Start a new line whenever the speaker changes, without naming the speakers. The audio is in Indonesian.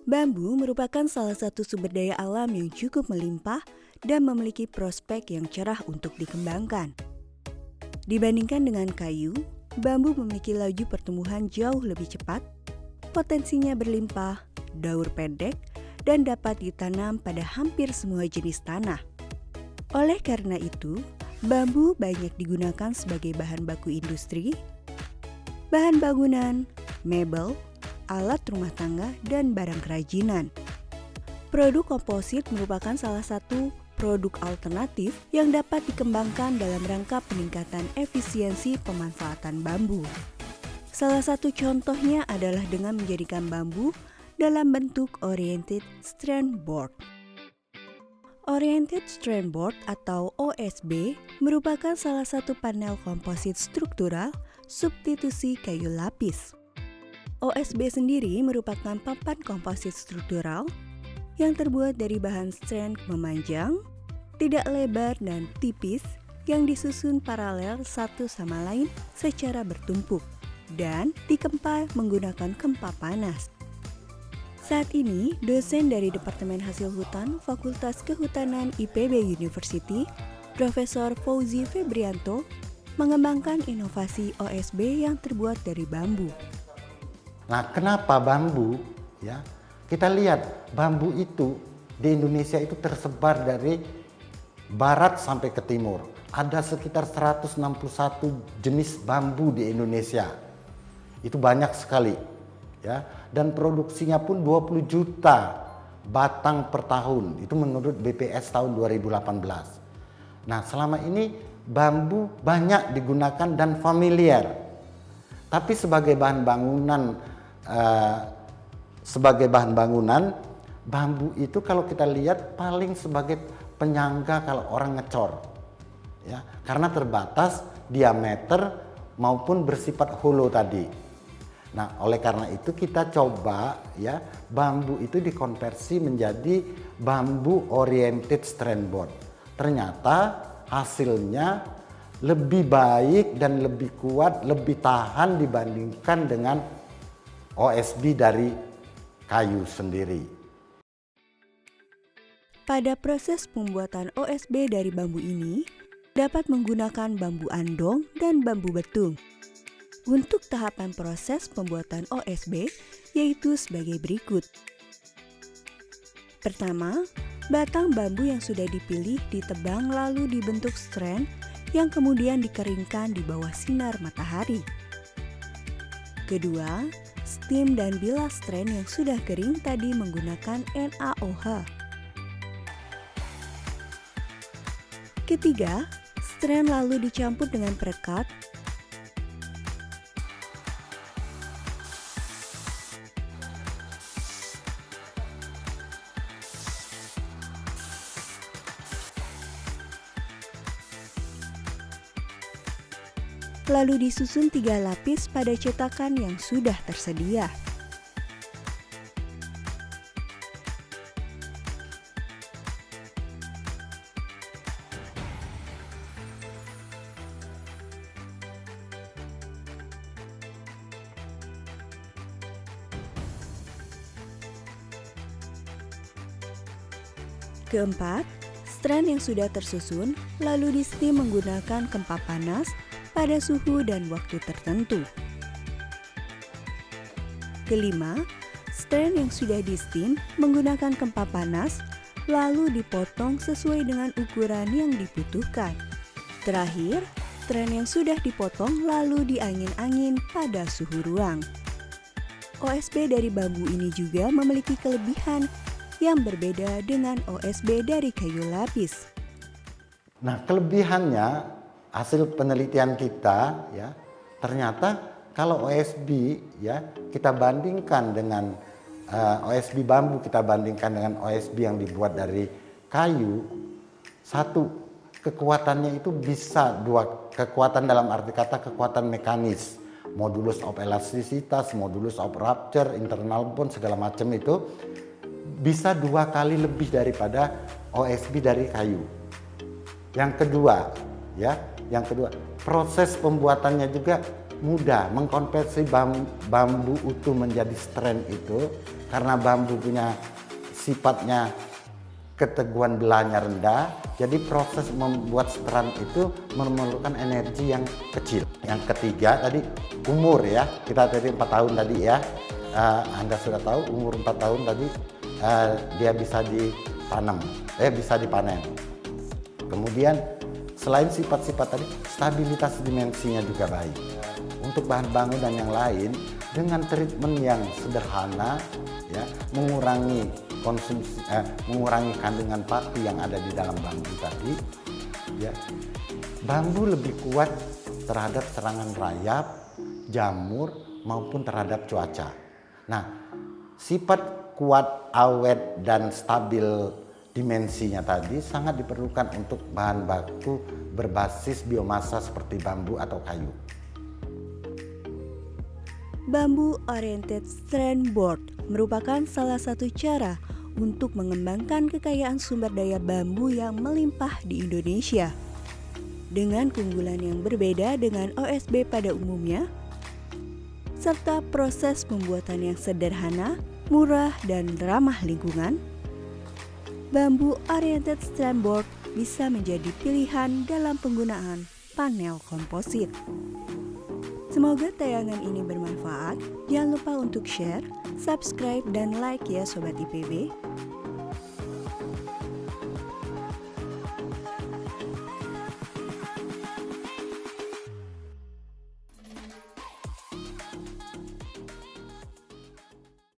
Bambu merupakan salah satu sumber daya alam yang cukup melimpah dan memiliki prospek yang cerah untuk dikembangkan. Dibandingkan dengan kayu, bambu memiliki laju pertumbuhan jauh lebih cepat, potensinya berlimpah, daur pendek, dan dapat ditanam pada hampir semua jenis tanah. Oleh karena itu, bambu banyak digunakan sebagai bahan baku industri, bahan bangunan, mebel, alat rumah tangga, dan barang kerajinan. Produk komposit merupakan salah satu produk alternatif yang dapat dikembangkan dalam rangka peningkatan efisiensi pemanfaatan bambu. Salah satu contohnya adalah dengan menjadikan bambu dalam bentuk oriented strand board. Oriented strand board atau OSB merupakan salah satu panel komposit struktural substitusi kayu lapis. OSB sendiri merupakan papan komposit struktural yang terbuat dari bahan strand memanjang, tidak lebar dan tipis yang disusun paralel satu sama lain secara bertumpuk dan dikempa menggunakan kempa panas. Saat ini, dosen dari Departemen Hasil Hutan Fakultas Kehutanan IPB University, Profesor Fauzi Febrianto, mengembangkan inovasi OSB yang terbuat dari bambu.
Nah, kenapa bambu? Ya, kita lihat bambu itu di Indonesia itu tersebar dari barat sampai ke timur. Ada sekitar 161 jenis bambu di Indonesia. Itu banyak sekali, ya. Dan produksinya pun 20 juta batang per tahun. Itu menurut BPS tahun 2018. Nah, selama ini bambu banyak digunakan dan familiar. Tapi sebagai bahan bangunan, bambu itu kalau kita lihat paling sebagai penyangga kalau orang ngecor, ya, karena terbatas diameter maupun bersifat hollow tadi. Nah, oleh karena itu kita coba, ya, bambu itu dikonversi menjadi bambu oriented strand board. Ternyata hasilnya lebih baik dan lebih kuat, lebih tahan dibandingkan dengan OSB dari kayu sendiri.
Pada proses pembuatan OSB dari bambu ini, dapat menggunakan bambu andong dan bambu betung. Untuk tahapan proses pembuatan OSB, yaitu sebagai berikut. Pertama, batang bambu yang sudah dipilih ditebang lalu dibentuk strand yang kemudian dikeringkan di bawah sinar matahari. Kedua, stem dan bilah strand yang sudah kering tadi menggunakan NaOH. Ketiga, strand lalu dicampur dengan perekat. Lalu disusun 3 lapis pada cetakan yang sudah tersedia. Keempat, strand yang sudah tersusun lalu di-steam menggunakan kempa panas pada suhu dan waktu tertentu. Kelima, strand yang sudah di-steam menggunakan kempa panas lalu dipotong sesuai dengan ukuran yang dibutuhkan. Terakhir, strand yang sudah dipotong lalu diangin-angin pada suhu ruang. OSB dari bambu ini juga memiliki kelebihan yang berbeda dengan OSB dari kayu lapis.
Nah, kelebihannya hasil penelitian kita, ya, ternyata kalau OSB, ya, kita bandingkan dengan OSB bambu, kita bandingkan dengan OSB yang dibuat dari kayu, satu, kekuatannya itu bisa dua kekuatan, dalam arti kata kekuatan mekanis, modulus of elastisitas, modulus of rupture, internal bond, segala macam itu bisa 2 kali lebih daripada OSB dari kayu. Yang kedua, ya, proses pembuatannya juga mudah. Mengkonversi bambu utuh menjadi strand itu karena bambu punya sifatnya keteguhan belahnya rendah, jadi proses membuat strand itu memerlukan energi yang kecil. Yang ketiga tadi umur ya, kita tadi 4 tahun tadi ya, Anda sudah tahu umur 4 tahun tadi dia bisa ditanam, bisa dipanen. Kemudian selain sifat-sifat tadi, stabilitas dimensinya juga baik. Untuk bahan bangunan yang lain dengan treatment yang sederhana ya, mengurangi konsumsi, mengurangi kandungan pati yang ada di dalam bambu tadi ya. Bambu lebih kuat terhadap serangan rayap, jamur maupun terhadap cuaca. Nah, sifat kuat, awet dan stabil dimensinya tadi sangat diperlukan untuk bahan baku berbasis biomasa seperti bambu atau kayu.
Bambu Oriented Strand Board merupakan salah satu cara untuk mengembangkan kekayaan sumber daya bambu yang melimpah di Indonesia. Dengan keunggulan yang berbeda dengan OSB pada umumnya, serta proses pembuatan yang sederhana, murah, dan ramah lingkungan, bambu Oriented Strand Board bisa menjadi pilihan dalam penggunaan panel komposit. Semoga tayangan ini bermanfaat. Jangan lupa untuk share, subscribe, dan like ya Sobat IPB.